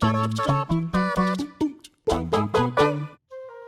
The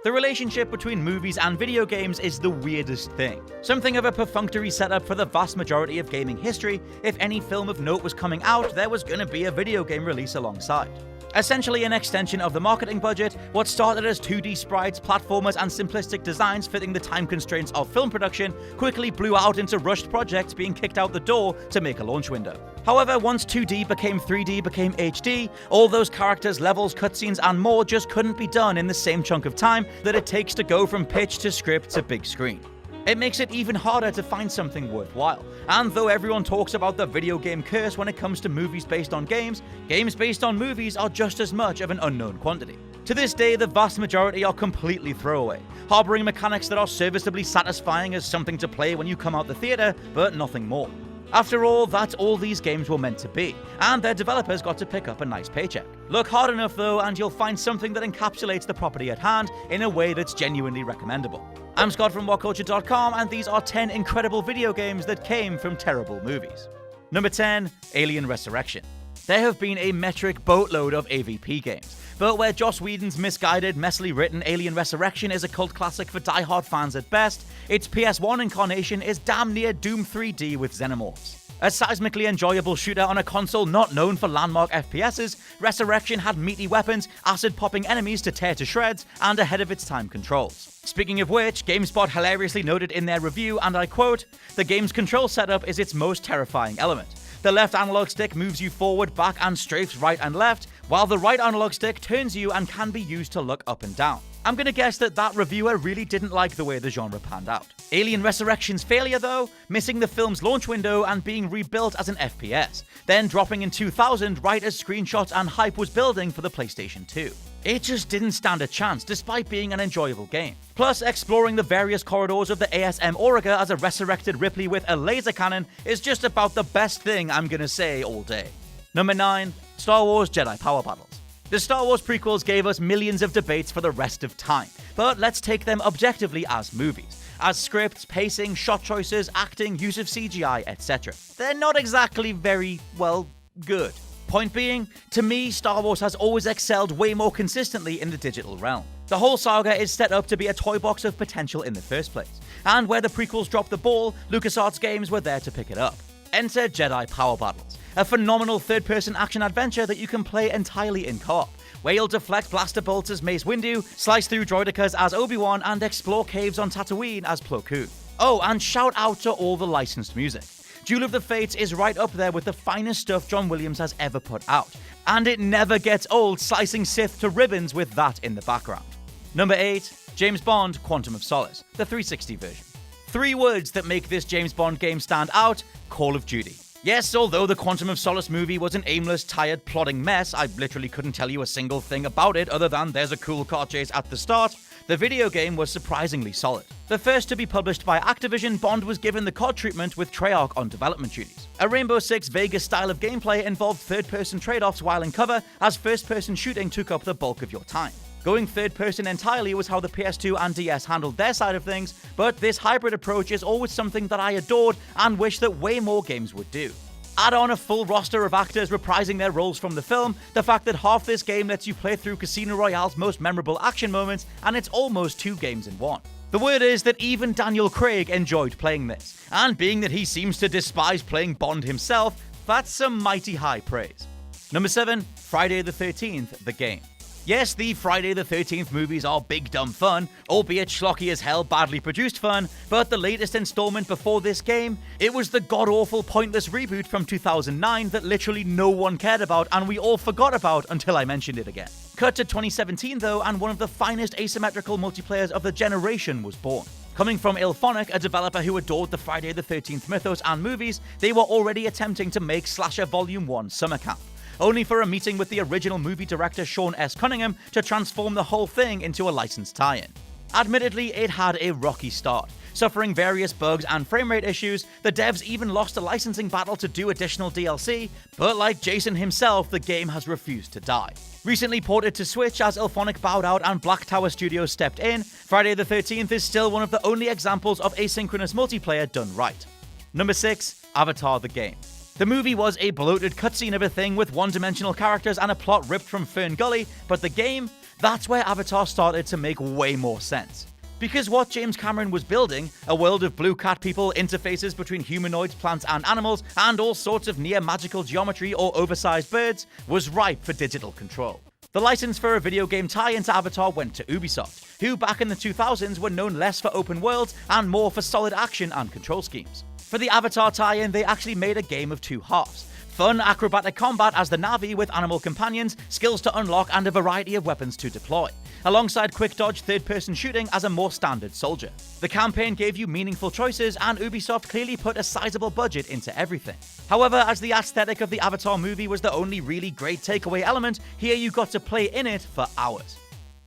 relationship between movies and video games is the weirdest thing. Something of a perfunctory setup for the vast majority of gaming history. If any film of note was coming out, there was gonna be a video game release alongside. Essentially an extension of the marketing budget, what started as 2D sprites, platformers, and simplistic designs fitting the time constraints of film production quickly blew out into rushed projects being kicked out the door to make a launch window. However, once 2D became 3D became HD, all those characters, levels, cutscenes, and more just couldn't be done in the same chunk of time that it takes to go from pitch to script to big screen. It makes it even harder to find something worthwhile. And though everyone talks about the video game curse when it comes to movies based on games, games based on movies are just as much of an unknown quantity. To this day, the vast majority are completely throwaway, harboring mechanics that are serviceably satisfying as something to play when you come out the theater, but nothing more. After all, that's all these games were meant to be, and their developers got to pick up a nice paycheck. Look hard enough though, and you'll find something that encapsulates the property at hand in a way that's genuinely recommendable. I'm Scott from WhatCulture.com, and these are 10 incredible video games that came from terrible movies. Number 10, Alien Resurrection. There have been a metric boatload of AVP games, but where Joss Whedon's misguided, messily written Alien Resurrection is a cult classic for die-hard fans at best, its PS1 incarnation is damn near Doom 3D with xenomorphs. A seismically enjoyable shooter on a console not known for landmark FPSs, Resurrection had meaty weapons, acid-popping enemies to tear to shreds, and ahead of its time controls. Speaking of which, GameSpot hilariously noted in their review, and I quote, "The game's control setup is its most terrifying element. The left analog stick moves you forward, back, and strafes right and left, while the right analog stick turns you and can be used to look up and down." I'm gonna guess that reviewer really didn't like the way the genre panned out. Alien Resurrection's failure though, missing the film's launch window and being rebuilt as an FPS, then dropping in 2000 right as screenshots and hype was building for the PlayStation 2. It just didn't stand a chance despite being an enjoyable game. Plus, exploring the various corridors of the ASM Auriga as a resurrected Ripley with a laser cannon is just about the best thing I'm gonna say all day. Number 9, Star Wars Jedi Power Battles. The Star Wars prequels gave us millions of debates for the rest of time, but let's take them objectively as movies, as scripts, pacing, shot choices, acting, use of CGI, etc. They're not exactly very, well, good. Point being, to me, Star Wars has always excelled way more consistently in the digital realm. The whole saga is set up to be a toy box of potential in the first place, and where the prequels dropped the ball, LucasArts games were there to pick it up. Enter Jedi Power Battles, a phenomenal third-person action-adventure that you can play entirely in co-op, where you'll deflect blaster bolts as Mace Windu, slice through droidekas as Obi-Wan, and explore caves on Tatooine as Plo Koon. Oh, and shout out to all the licensed music. Duel of the Fates is right up there with the finest stuff John Williams has ever put out, and it never gets old slicing Sith to ribbons with that in the background. Number 8, James Bond Quantum of Solace, the 360 version. 3 words that make this James Bond game stand out: Call of Duty. Yes, although the Quantum of Solace movie was an aimless, tired, plodding mess, I literally couldn't tell you a single thing about it other than there's a cool car chase at the start, the video game was surprisingly solid. The first to be published by Activision, Bond was given the COD treatment with Treyarch on development duties. A Rainbow Six Vegas style of gameplay involved third-person trade-offs while in cover, as first-person shooting took up the bulk of your time. Going third-person entirely was how the PS2 and DS handled their side of things, but this hybrid approach is always something that I adored and wish that way more games would do. Add on a full roster of actors reprising their roles from the film, the fact that half this game lets you play through Casino Royale's most memorable action moments, and it's almost 2 games in one. The word is that even Daniel Craig enjoyed playing this, and being that he seems to despise playing Bond himself, that's some mighty high praise. Number 7, Friday the 13th, the game. Yes, the Friday the 13th movies are big dumb fun, albeit schlocky as hell, badly produced fun, but the latest installment before this game, it was the god-awful pointless reboot from 2009 that literally no one cared about and we all forgot about until I mentioned it again. Cut to 2017 though, and one of the finest asymmetrical multiplayers of the generation was born. Coming from IllFonic, a developer who adored the Friday the 13th mythos and movies, they were already attempting to make Slasher Volume 1 Summer Camp, only for a meeting with the original movie director Sean S. Cunningham to transform the whole thing into a licensed tie-in. Admittedly, it had a rocky start. Suffering various bugs and framerate issues, the devs even lost a licensing battle to do additional DLC, but like Jason himself, the game has refused to die. Recently ported to Switch as IllFonic bowed out and Black Tower Studios stepped in, Friday the 13th is still one of the only examples of asynchronous multiplayer done right. Number 6, Avatar the game. The movie was a bloated cutscene of a thing with one-dimensional characters and a plot ripped from Fern Gully, but the game, that's where Avatar started to make way more sense. Because what James Cameron was building, a world of blue cat people, interfaces between humanoids, plants and animals, and all sorts of near-magical geometry or oversized birds, was ripe for digital control. The license for a video game tie-in to Avatar went to Ubisoft, who back in the 2000s were known less for open worlds and more for solid action and control schemes. For the Avatar tie-in, they actually made a game of two halves. Fun, acrobatic combat as the Na'vi with animal companions, skills to unlock and a variety of weapons to deploy, alongside quick dodge third-person shooting as a more standard soldier. The campaign gave you meaningful choices and Ubisoft clearly put a sizable budget into everything. However, as the aesthetic of the Avatar movie was the only really great takeaway element, here you got to play in it for hours.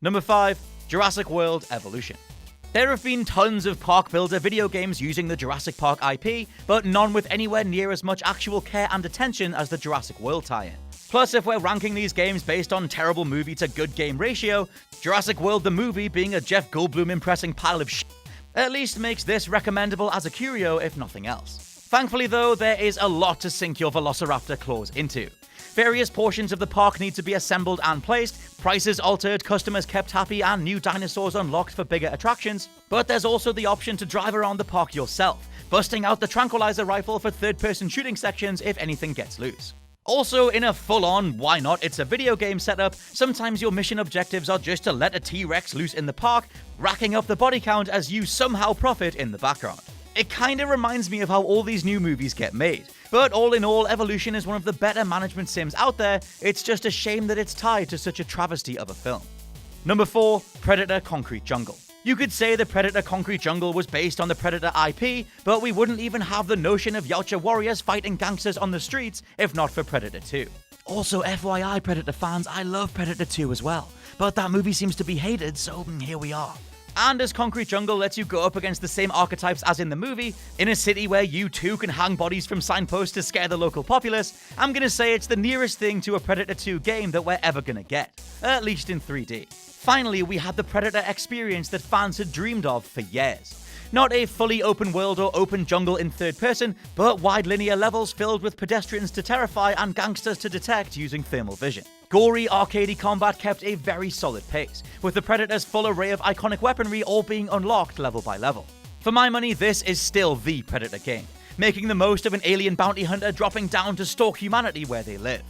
Number 5. Jurassic World Evolution. There have been tons of park builder video games using the Jurassic Park IP, but none with anywhere near as much actual care and attention as the Jurassic World tie-in. Plus, if we're ranking these games based on terrible movie to good game ratio, Jurassic World the movie being a Jeff Goldblum impressing pile of shit at least makes this recommendable as a curio if nothing else. Thankfully though, there is a lot to sink your Velociraptor claws into. Various portions of the park need to be assembled and placed, prices altered, customers kept happy, and new dinosaurs unlocked for bigger attractions. But there's also the option to drive around the park yourself, busting out the tranquilizer rifle for third-person shooting sections if anything gets loose. Also, in a full-on, why not, it's a video game setup, sometimes your mission objectives are just to let a T-Rex loose in the park, racking up the body count as you somehow profit in the background. It kinda reminds me of how all these new movies get made. But all in all, Evolution is one of the better management sims out there. It's just a shame that it's tied to such a travesty of a film. Number 4. Predator Concrete Jungle. You could say the Predator Concrete Jungle was based on the Predator IP, but we wouldn't even have the notion of Yautja warriors fighting gangsters on the streets if not for Predator 2. Also, FYI Predator fans, I love Predator 2 as well, but that movie seems to be hated, so here we are. And as Concrete Jungle lets you go up against the same archetypes as in the movie, in a city where you too can hang bodies from signposts to scare the local populace, I'm gonna say it's the nearest thing to a Predator 2 game that we're ever gonna get, at least in 3D. Finally, we had the Predator experience that fans had dreamed of for years. Not a fully open world or open jungle in third person, but wide linear levels filled with pedestrians to terrify and gangsters to detect using thermal vision. Gory, arcadey combat kept a very solid pace, with the Predator's full array of iconic weaponry all being unlocked level by level. For my money, this is still the Predator game, making the most of an alien bounty hunter dropping down to stalk humanity where they live.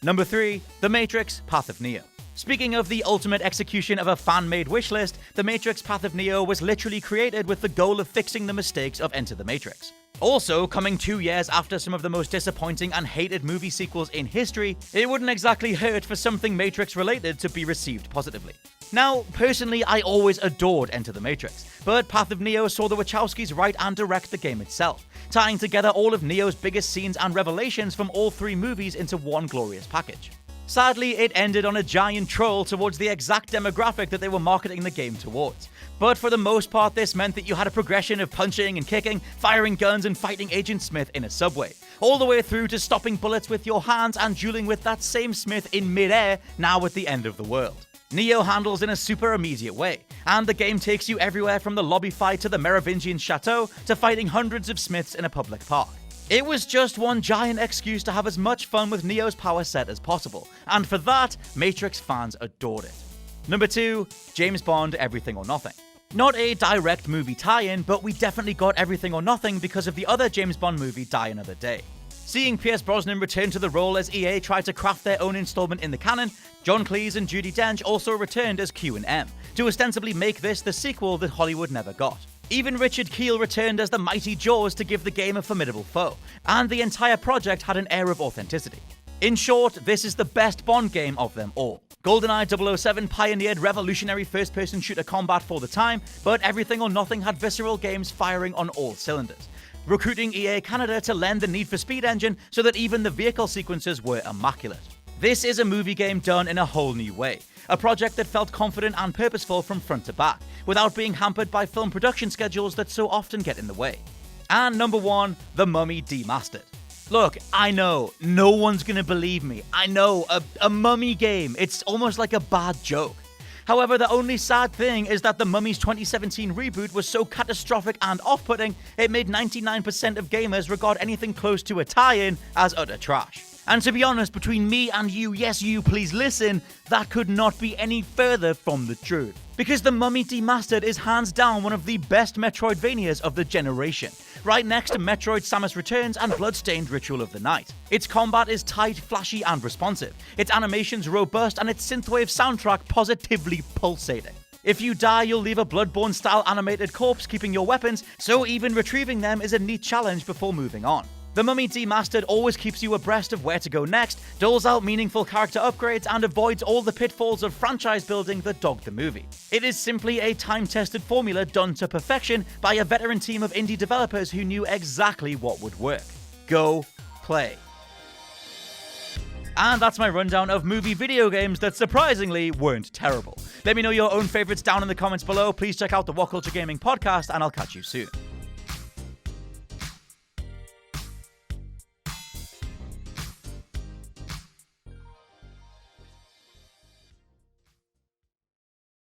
Number 3. The Matrix Path of Neo. Speaking of the ultimate execution of a fan-made wishlist, The Matrix Path of Neo was literally created with the goal of fixing the mistakes of Enter the Matrix. Also, coming 2 years after some of the most disappointing and hated movie sequels in history, it wouldn't exactly hurt for something Matrix-related to be received positively. Now, personally, I always adored Enter the Matrix, but Path of Neo saw the Wachowskis write and direct the game itself, tying together all of Neo's biggest scenes and revelations from all 3 movies into one glorious package. Sadly, it ended on a giant troll towards the exact demographic that they were marketing the game towards. But for the most part, this meant that you had a progression of punching and kicking, firing guns and fighting Agent Smith in a subway, all the way through to stopping bullets with your hands and dueling with that same Smith in mid-air, now at the end of the world. Neo handles in a super immediate way, and the game takes you everywhere from the lobby fight to the Merovingian chateau to fighting hundreds of Smiths in a public park. It was just one giant excuse to have as much fun with Neo's power set as possible, and for that, Matrix fans adored it. Number 2, James Bond Everything or Nothing. Not a direct movie tie-in, but we definitely got Everything or Nothing because of the other James Bond movie Die Another Day. Seeing Pierce Brosnan return to the role as EA tried to craft their own installment in the canon, John Cleese and Judi Dench also returned as Q and M, to ostensibly make this the sequel that Hollywood never got. Even Richard Kiel returned as the mighty Jaws to give the game a formidable foe, and the entire project had an air of authenticity. In short, this is the best Bond game of them all. GoldenEye 007 pioneered revolutionary first-person shooter combat for the time, but Everything or Nothing had visceral games firing on all cylinders, recruiting EA Canada to lend the Need for Speed engine so that even the vehicle sequences were immaculate. This is a movie game done in a whole new way, a project that felt confident and purposeful from front to back, without being hampered by film production schedules that so often get in the way. And number 1, The Mummy Demastered. Look, I know, no one's gonna believe me. I know, a mummy game, it's almost like a bad joke. However, the only sad thing is that The Mummy's 2017 reboot was so catastrophic and off-putting, it made 99% of gamers regard anything close to a tie-in as utter trash. And to be honest, between me and you, yes you, please listen, that could not be any further from the truth. Because The Mummy Demastered is hands down one of the best Metroidvanias of the generation, right next to Metroid Samus Returns and Bloodstained Ritual of the Night. Its combat is tight, flashy, and responsive, its animations robust, and its synthwave soundtrack positively pulsating. If you die, you'll leave a Bloodborne-style animated corpse keeping your weapons, so even retrieving them is a neat challenge before moving on. The Mummy Demastered always keeps you abreast of where to go next, doles out meaningful character upgrades, and avoids all the pitfalls of franchise building that dogged the movie. It is simply a time-tested formula done to perfection by a veteran team of indie developers who knew exactly what would work. Go play. And that's my rundown of movie video games that surprisingly weren't terrible. Let me know your own favorites down in the comments below. Please check out the WhatCulture Gaming Podcast, and I'll catch you soon.